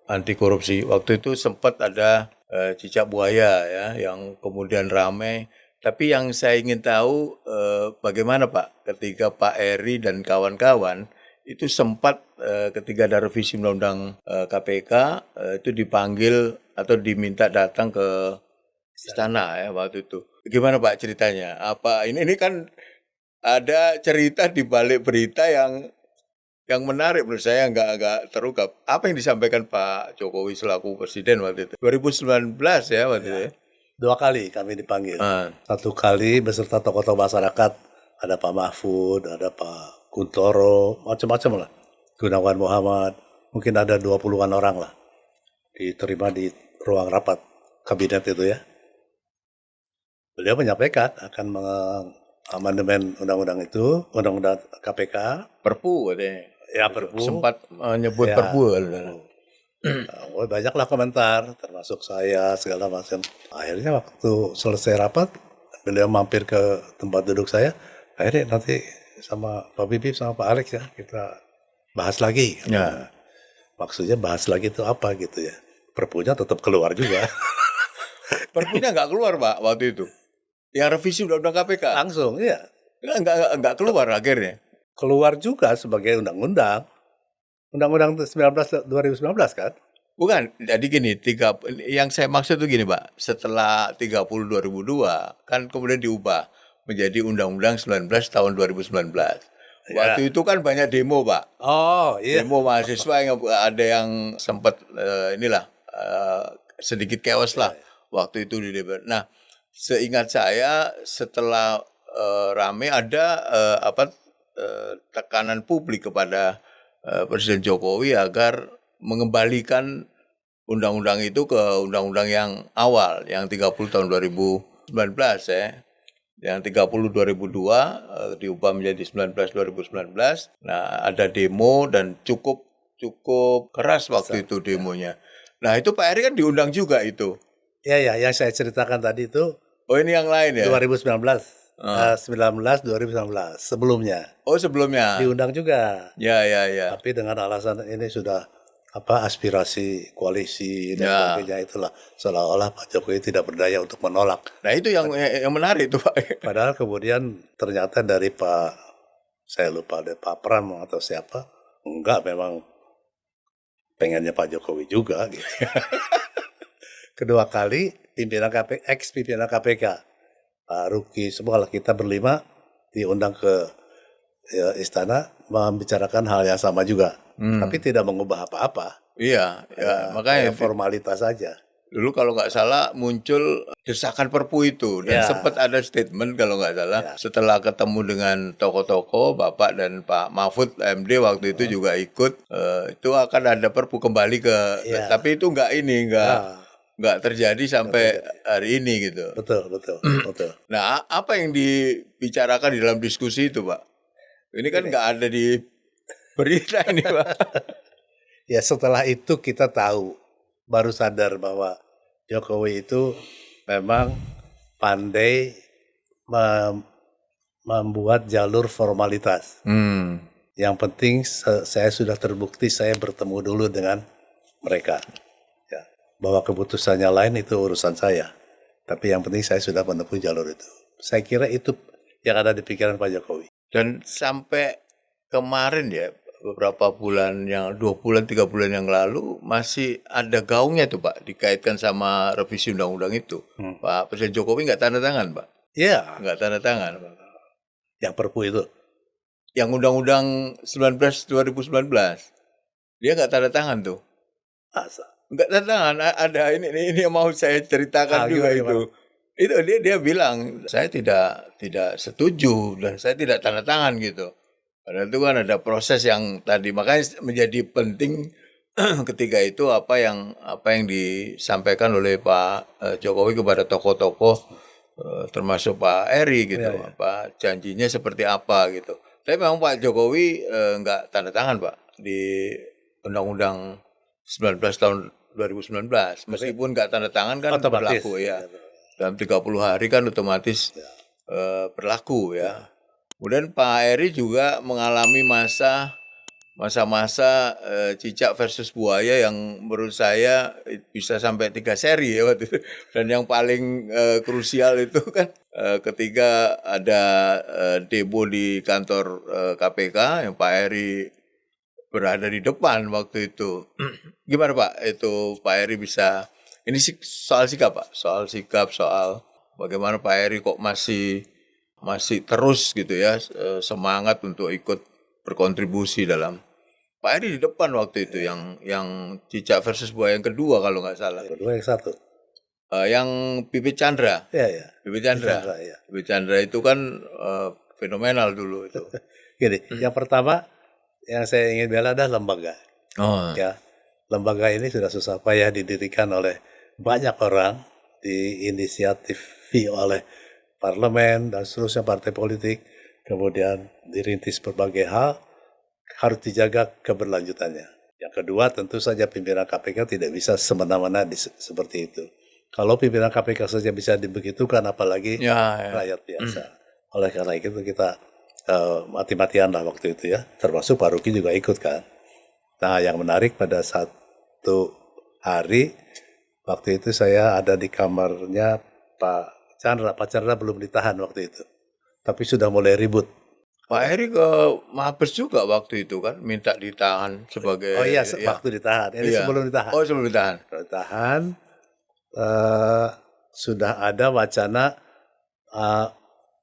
anti korupsi. Waktu itu sempat ada cicak buaya ya yang kemudian ramai. Tapi yang saya ingin tahu bagaimana Pak ketika Pak Eri dan kawan-kawan itu sempat ketika ada revisi undang-undang KPK itu dipanggil atau diminta datang ke istana ya waktu itu. Gimana Pak ceritanya? Apa ini kan ada cerita di balik berita yang menarik menurut saya agak terungkap. Apa yang disampaikan Pak Jokowi selaku presiden waktu itu? 2019 ya waktu itu ya. 2 kali kami dipanggil. 1 kali beserta tokoh-tokoh masyarakat, ada Pak Mahfud, ada Pak Kuntoro, macam-macam lah. Gunawan Muhammad, mungkin ada 20-an orang lah. Diterima di ruang rapat kabinet itu ya. Beliau menyampaikan akan mengamandemen undang-undang itu, undang-undang KPK. Perpu katanya. Ya, perpu. Sempat menyebut Ya, perpu. Banyaklah komentar, termasuk saya segala macam. Akhirnya waktu selesai rapat, beliau mampir ke tempat duduk saya. Akhirnya nanti sama Pak Bibip sama Pak Alex ya kita bahas lagi. Ya. Maksudnya bahas lagi itu apa gitu ya. Perpunya tetap keluar juga. Perpunya nggak keluar Pak waktu itu. Yang revisi undang-undang KPK. Langsung ya. Nggak keluar akhirnya. Keluar juga sebagai undang-undang. Undang-undang 2019 kan? Bukan, jadi gini, yang saya maksud itu gini Pak, setelah 30 2002 kan kemudian diubah menjadi Undang-Undang 19 tahun 2019. Waktu itu kan banyak demo Pak, Oh iya. demo mahasiswa yang ada yang sempat sedikit chaos lah waktu itu di DPR. Nah, seingat saya setelah rame ada tekanan publik kepada Presiden Jokowi agar mengembalikan undang-undang itu ke undang-undang yang awal, yang 30 tahun 2019 ya. Yang 30 2002 diubah menjadi 19 2019. Nah, ada demo dan cukup keras waktu itu demonya. Nah, itu Pak Eri kan diundang juga itu. Ya, yang saya ceritakan tadi itu Oh, ini yang lain ya? 2019. 2019 sebelumnya Oh sebelumnya. diundang juga, Ya ya ya. tapi dengan alasan ini sudah aspirasi koalisi dan Ya. sebagainya, itulah seolah-olah Pak Jokowi tidak berdaya untuk menolak. Nah itu yang menarik tuh Pak. Padahal kemudian ternyata dari saya lupa ada Pak Pram atau siapa, enggak, memang pengennya Pak Jokowi juga gitu. Kedua kali ex-pimpinan KPK, Pak Ruki, semua kita berlima diundang ke istana membicarakan hal yang sama juga, tapi tidak mengubah apa-apa. Iya, ya, makanya Kayak formalitas saja. dulu kalau nggak salah muncul desakan Perpu itu dan Ya. sempat ada statement kalau nggak salah setelah ketemu dengan tokoh-tokoh Bapak dan Pak Mahfud MD waktu itu juga ikut, itu akan ada Perpu kembali ke, tapi itu nggak terjadi sampai hari ini gitu. Betul. Nah, apa yang dibicarakan di dalam diskusi itu, Pak? Ini kan nggak ada di berita ini, Pak. Ya setelah itu kita tahu, baru sadar bahwa Jokowi itu memang pandai membuat jalur formalitas. Yang penting saya sudah terbukti saya bertemu dulu dengan mereka. Ya, bahwa keputusannya lain itu urusan saya. Tapi yang penting saya sudah menempuh jalur itu. Saya kira itu yang ada di pikiran Pak Jokowi. Dan sampai kemarin ya, beberapa bulan, 2 bulan, 3 bulan yang lalu masih ada gaungnya tuh Pak, dikaitkan sama revisi undang-undang itu. Pak Presiden Jokowi nggak tanda tangan Pak? Iya. Nggak tanda tangan. Yang Perpu itu. Yang undang-undang 2019, dia nggak tanda tangan tuh. Masa? Nggak tanda tangan, ada ini yang mau saya ceritakan juga gimana? Itu dia bilang, saya tidak setuju dan saya tidak tanda tangan gitu. Padahal itu kan ada proses yang tadi, makanya menjadi penting ketika itu apa yang disampaikan oleh Pak Jokowi kepada tokoh-tokoh, termasuk Pak Eri gitu, apa janjinya seperti apa gitu. Tapi memang Pak Jokowi nggak tanda tangan Pak di Undang-Undang 19 tahun 2019, meskipun nggak tanda tangan kan Otomatis. berlaku ya. Dalam 30 hari kan otomatis berlaku ya. Kemudian Pak Eri juga mengalami masa-masa cicak versus buaya yang menurut saya bisa sampai 3 seri ya waktu itu. Dan yang paling krusial itu kan ketika ada demo di kantor KPK yang Pak Eri berada di depan waktu itu. Gimana Pak itu Pak Eri bisa, ini soal sikap Pak, soal bagaimana Pak Eri kok masih terus gitu ya semangat untuk ikut berkontribusi dalam. Pak Eri di depan waktu itu yang cicak versus buaya yang kedua kalau nggak salah. Kedua yang satu. Yang Bibit Chandra. Iya. Bibit Chandra. Ya. Bibit Chandra itu kan fenomenal dulu itu. Gini, yang pertama yang saya ingin bela adalah lembaga. Oh. Ya, lembaga ini sudah susah payah didirikan oleh banyak orang, diinisiatifi oleh parlemen dan seterusnya partai politik, kemudian dirintis berbagai hal, harus dijaga keberlanjutannya. Yang kedua, tentu saja pimpinan KPK tidak bisa semena-mena seperti itu. Kalau pimpinan KPK saja bisa dibegitukan, apalagi rakyat biasa. Oleh karena itu kita mati-matian lah waktu itu ya, termasuk Pak Ruki juga ikut kan. Nah yang menarik pada satu hari, waktu itu saya ada di kamarnya Pak Chandra belum ditahan waktu itu, tapi sudah mulai ribut. Pak Eri ke Mabes juga waktu itu kan, minta ditahan sebagai. Oh iya, waktu ditahan. Ini sebelum ditahan. Oh sebelum ditahan. Sebelum ditahan, sudah ada wacana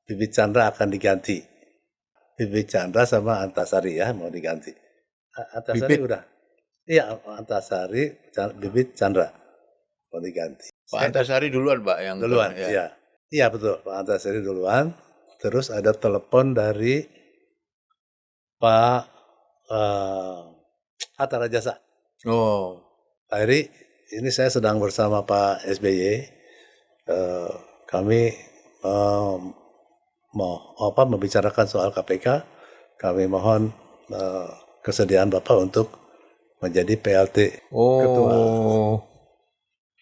Bibit Chandra akan diganti. Bibit Chandra sama Antasari ya mau diganti. Antasari udah. Iya, Antasari, Bibit Chandra mau diganti. Pak Antasari duluan Pak yang duluan. Iya. Iya betul, Pak Antasari duluan. Terus ada telepon dari Pak Hatta Rajasa. Oh. Pak Eri, ini saya sedang bersama Pak SBY. Kami mau membicarakan soal KPK. Kami mohon kesediaan Bapak untuk menjadi PLT ketua.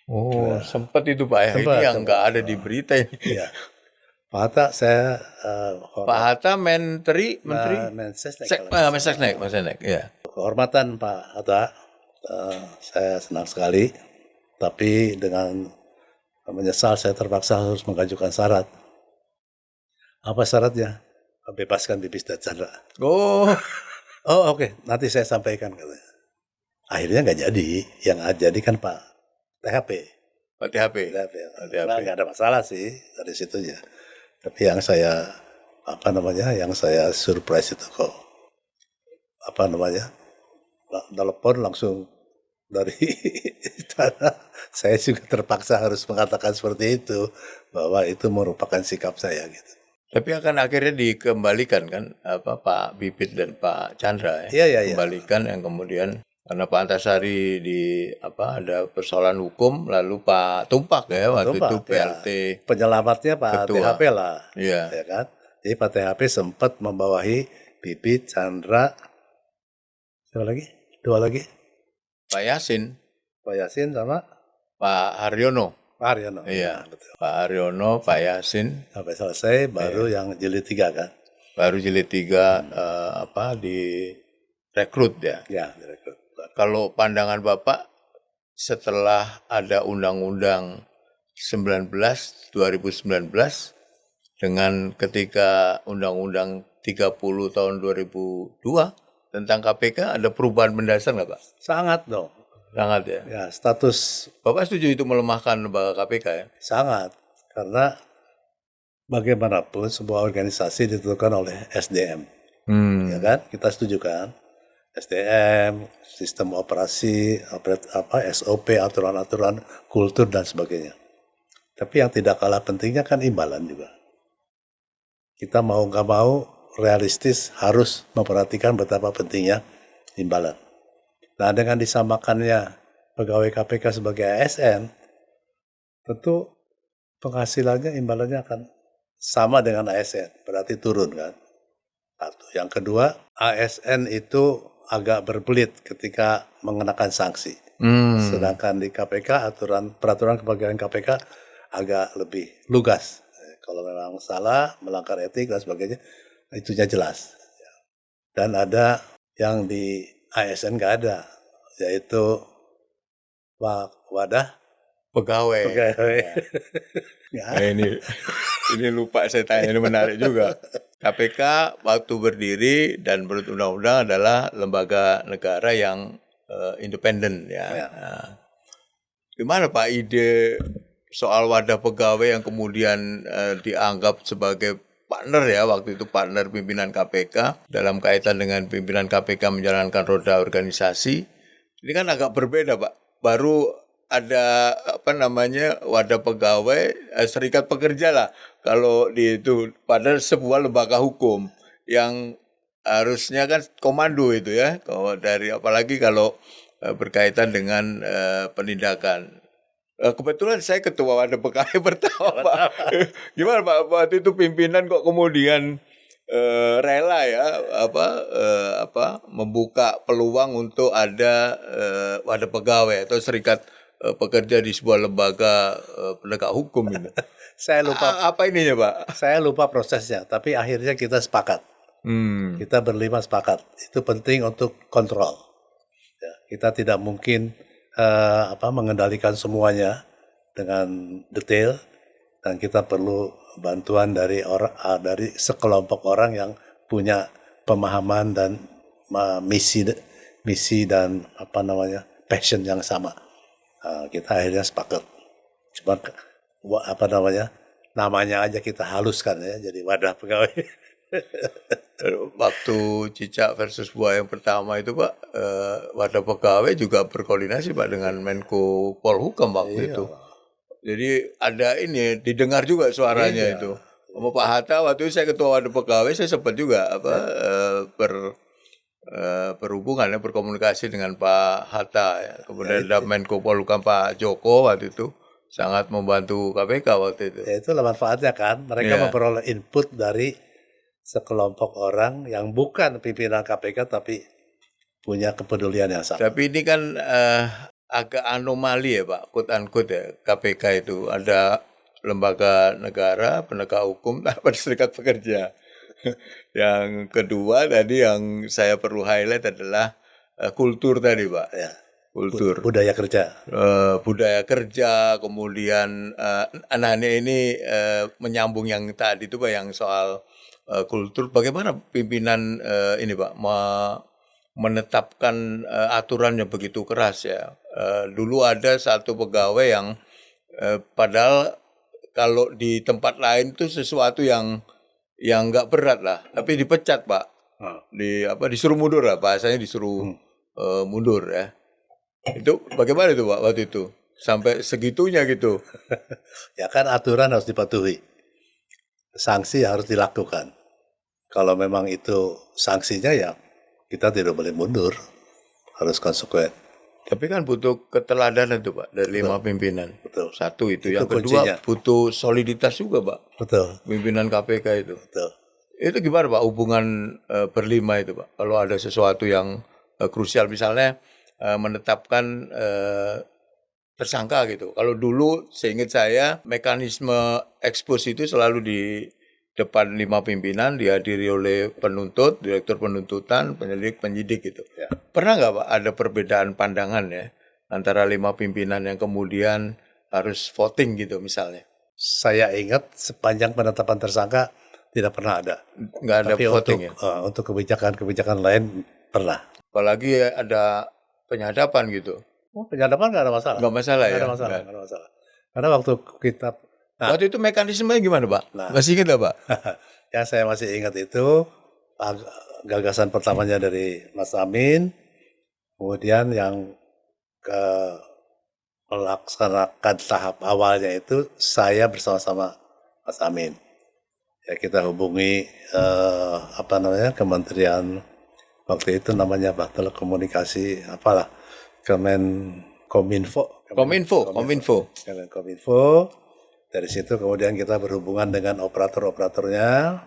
Oh, sempat itu Pak ya. Ini yang nggak ada di berita ini. Iya. Pak Hatta saya Pak Hatta menteri Mensesnek Mensesnek, ya. kehormatan Pak Hatta, saya senang sekali, tapi dengan menyesal saya terpaksa harus mengajukan syarat. Apa syaratnya? Bebaskan Bibis dan Chandra. Oh, Oh oke, nanti saya sampaikan katanya. Akhirnya nggak jadi, yang jadi kan Pak THP. Pak THP. Nah, nggak ada masalah sih dari situnya. Tapi yang saya yang saya surprise itu kok telepon langsung dari istana. Saya juga terpaksa harus mengatakan seperti itu, bahwa itu merupakan sikap saya gitu. Tapi akan akhirnya dikembalikan kan Pak Bibit dan Pak Chandra Iya, iya, iya. kembalikan yang kemudian karena Pak Antasari ada persoalan hukum lalu Pak Tumpak ya waktu itu Tumpak, ya. PLT. Penyelamatnya Pak Ketua. THP lah. Iya. Ya kan? Jadi Pak THP sempat membawahi Bibit, Chandra, siapa lagi? Dua lagi? Pak Yasin, Pak Yasin sama Pak Haryono. Pak Haryono. Iya. Ya, betul. Pak Haryono, Pak Yasin, Sampai selesai baru yang jilid 3 kan? baru jilid 3 direkrut ya. Ya, direkrut. Kalau pandangan Bapak setelah ada Undang-Undang 2019 dengan ketika Undang-Undang 30 tahun 2002 tentang KPK ada perubahan mendasar nggak Pak? Sangat dong. Sangat ya. Ya, status Bapak setuju itu melemahkan lembaga KPK ya? sangat. Karena bagaimanapun sebuah organisasi ditentukan oleh SDM. Ya kan? Kita setuju kan? SDM, sistem operasi, SOP, aturan-aturan, kultur dan sebagainya. Tapi yang tidak kalah pentingnya kan imbalan juga. Kita mau nggak mau realistis harus memperhatikan betapa pentingnya imbalan. Nah, dengan disamakannya pegawai KPK sebagai ASN, tentu penghasilannya imbalannya akan sama dengan ASN, berarti turun kan. Satu. Yang kedua, ASN itu agak berbelit ketika mengenakan sanksi. Sedangkan di KPK peraturan kepegawaian KPK agak lebih lugas. Kalau memang salah, melanggar etik dan sebagainya, itunya jelas. Dan ada yang di ASN nggak ada, yaitu wadah Pegawai. Nggak Nah, ini lupa saya tanya, ini menarik juga. KPK waktu berdiri dan menurut undang-undang adalah lembaga negara yang independen ya. Nah, gimana Pak ide soal wadah pegawai yang kemudian dianggap sebagai partner ya, waktu itu partner pimpinan KPK dalam kaitan dengan pimpinan KPK menjalankan roda organisasi. Ini kan agak berbeda Pak. Baru ada wadah pegawai serikat pekerja lah kalau di itu, padahal sebuah lembaga hukum yang harusnya kan komando itu ya, kalau dari apalagi kalau berkaitan dengan penindakan. Kebetulan saya ketua wadah pegawai pertama Pak. Gimana Pak waktu itu pimpinan kok kemudian rela ya membuka peluang untuk ada wadah pegawai atau serikat pekerja di sebuah lembaga penegak hukum ini. Saya lupa Apa ininya Pak? saya lupa prosesnya, tapi akhirnya kita sepakat. Kita berlima sepakat. Itu penting untuk kontrol. Ya, kita tidak mungkin mengendalikan semuanya dengan detail, dan kita perlu bantuan dari dari sekelompok orang yang punya pemahaman dan misi dan passion yang sama. Kita akhirnya sepakat. Cuma namanya aja kita haluskan ya, jadi wadah pegawai. Waktu Cicak versus Buah yang pertama itu Pak, wadah pegawai juga berkoordinasi Pak dengan Menko Polhukam waktu itu. Jadi ada ini didengar juga suaranya itu. Sama Pak Hatta waktu itu saya ketua wadah pegawai, saya sempat juga berhubungan ya, berkomunikasi dengan Pak Hatta ya. Kemudian ada Menko Polhukam Pak Joko waktu itu sangat membantu KPK waktu itu. Ya, itulah manfaatnya kan, mereka memperoleh input dari sekelompok orang yang bukan pimpinan KPK tapi punya kepedulian yang sama. Tapi ini kan agak anomali ya Pak, quote unquote ya, KPK itu ada lembaga negara, penegak hukum, apa serikat pekerja. Yang kedua tadi yang saya perlu highlight adalah kultur tadi, Pak. Ya, Kultur. budaya kerja. Budaya kerja, kemudian ini menyambung yang tadi itu Pak, yang soal kultur. Bagaimana pimpinan ini Pak menetapkan aturan yang begitu keras ya. Dulu ada satu pegawai yang padahal kalau di tempat lain itu sesuatu yang nggak berat lah, tapi dipecat Pak, disuruh mundur lah, bahasanya disuruh mundur ya. Itu bagaimana itu Pak waktu itu sampai segitunya gitu? Ya kan aturan harus dipatuhi, sanksi harus dilakukan. Kalau memang itu sanksinya ya kita tidak boleh mundur, harus konsekuen. Tapi kan butuh keteladanan tuh Pak dari 5 pimpinan. Betul. Satu itu. Itu Yang kedua kuncinya. butuh soliditas juga Pak. Betul. Pimpinan KPK itu. Betul. Itu gimana Pak hubungan berlima itu Pak? Kalau ada sesuatu yang krusial misalnya menetapkan tersangka gitu. Kalau dulu seingat saya mekanisme ekspos itu selalu di depan 5 pimpinan dihadiri oleh penuntut, direktur penuntutan, penyidik gitu. Ya. Pernah nggak Pak ada perbedaan pandangan ya antara 5 pimpinan yang kemudian harus voting gitu misalnya? Saya ingat sepanjang penetapan tersangka tidak pernah ada. Nggak ada Tapi voting ya? untuk kebijakan-kebijakan lain pernah. Apalagi ada penyadapan gitu. Penyadapan nggak ada masalah. Nggak masalah Nggak ya? ada masalah. Nggak ada masalah. Karena waktu kita, Waktu itu mekanismenya gimana Pak? Masih ingat nggak Pak? yang saya masih ingat itu gagasan pertamanya dari Mas Amin, kemudian yang ke melaksanakan tahap awalnya itu saya bersama-sama Mas Amin. Ya kita hubungi Kementerian waktu itu namanya Telekomunikasi apalah Kominfo. Dari situ kemudian kita berhubungan dengan operator-operatornya.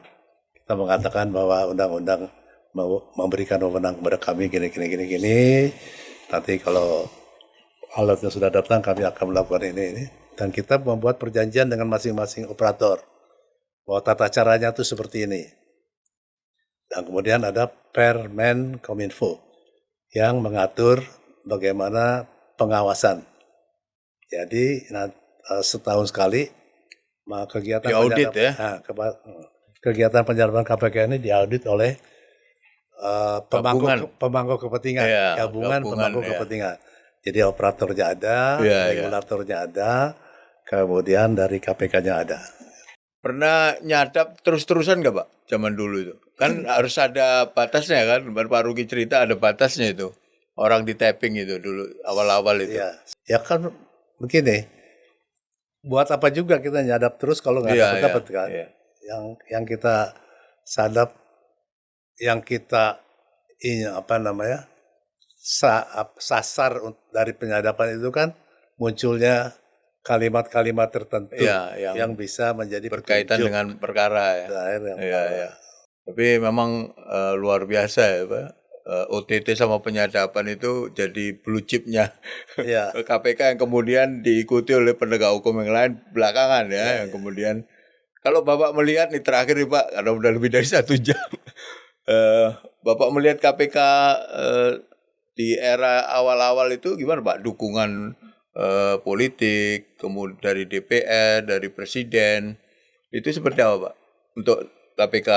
Kita mengatakan bahwa undang-undang memberikan wewenang kepada kami gini. Nanti kalau alatnya sudah datang kami akan melakukan ini. Dan kita membuat perjanjian dengan masing-masing operator bahwa tata caranya itu seperti ini. Dan kemudian ada Permen Kominfo yang mengatur bagaimana pengawasan. Jadi setahun sekali kegiatan diaudit ya? Kegiatan penyadapan KPK ini diaudit oleh pemangku kepentingan, gabungan pemangku kepentingan. Jadi operatornya ada, regulatornya ada, kemudian dari KPK-nya ada. Pernah nyadap terus-terusan nggak Pak zaman dulu itu? Kan harus ada batasnya kan, Pak Ruki cerita ada batasnya itu. Orang di tapping itu dulu awal-awal itu. Ya kan begini, buat apa juga kita nyadap terus kalau nggak dapat kan? Iya. Yang kita sadap, yang kita sasar dari penyadapan itu kan munculnya kalimat-kalimat tertentu yang bisa menjadi berkaitan dengan perkara ya. Tapi memang luar biasa ya Pak. OTT sama penyadapan itu jadi blue chipnya KPK yang kemudian diikuti oleh penegak hukum yang lain belakangan yang kemudian kalau Bapak melihat nih terakhir nih Pak, karena udah lebih dari 1 jam, Bapak melihat KPK di era awal-awal itu gimana Pak? Dukungan politik, kemudian dari DPR, dari Presiden, itu seperti apa Pak untuk KPK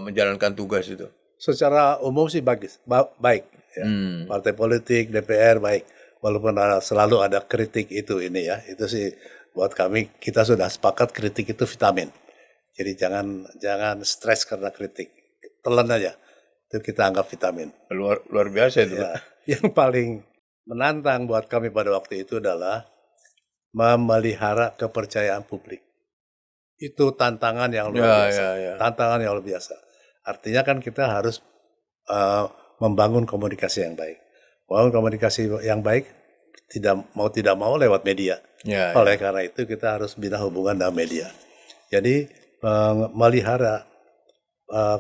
menjalankan tugas itu? Secara umum sih baik. Ya. Partai politik, DPR baik. Walaupun selalu ada kritik itu sih buat kami kita sudah sepakat kritik itu vitamin. Jadi jangan stres karena kritik. Telan aja. Itu kita anggap vitamin. Luar biasa itu. Ya. Yang paling menantang buat kami pada waktu itu adalah memelihara kepercayaan publik. Itu tantangan yang luar biasa. Tantangan yang luar biasa. Artinya kan kita harus membangun komunikasi yang baik. Membangun komunikasi yang baik tidak mau lewat media. Oleh karena itu kita harus bina hubungan dengan media. Jadi melihara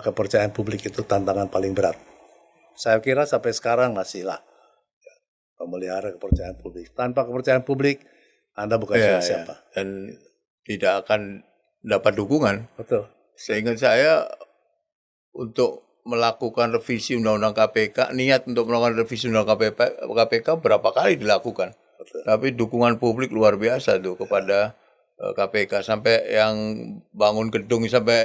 kepercayaan publik itu tantangan paling berat. Saya kira sampai sekarang masih lah memelihara kepercayaan publik. Tanpa kepercayaan publik Anda bukan siapa-siapa. Dan tidak akan dapat dukungan. Betul. Seingat saya untuk melakukan revisi Undang-Undang KPK, niat untuk melakukan revisi Undang-Undang KPK berapa kali dilakukan. Betul. Tapi dukungan publik luar biasa tuh kepada KPK, sampai yang bangun gedung sampai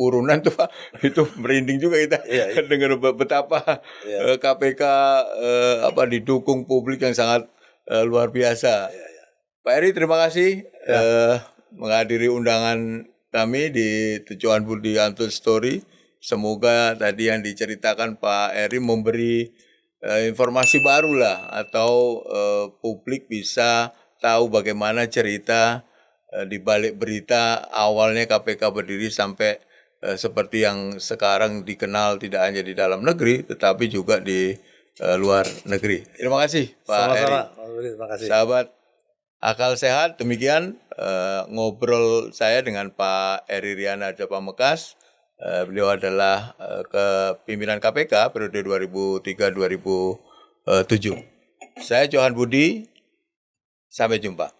urunan tuh Pak, itu merinding juga kita dengar betapa KPK didukung publik yang sangat luar biasa. Pak Eri, terima kasih menghadiri undangan kami di Tujuan Budi Untold Story. Semoga tadi yang diceritakan Pak Eri memberi informasi baru lah, atau publik bisa tahu bagaimana cerita di balik berita awalnya KPK berdiri sampai seperti yang sekarang dikenal tidak hanya di dalam negeri tetapi juga di luar negeri. Terima kasih Pak Eri. Terima kasih. Sahabat Akal Sehat, demikian ngobrol saya dengan Pak Eri Rianarja Pamekasan. Beliau adalah pimpinan KPK periode 2003-2007. Saya Johan Budi, sampai jumpa.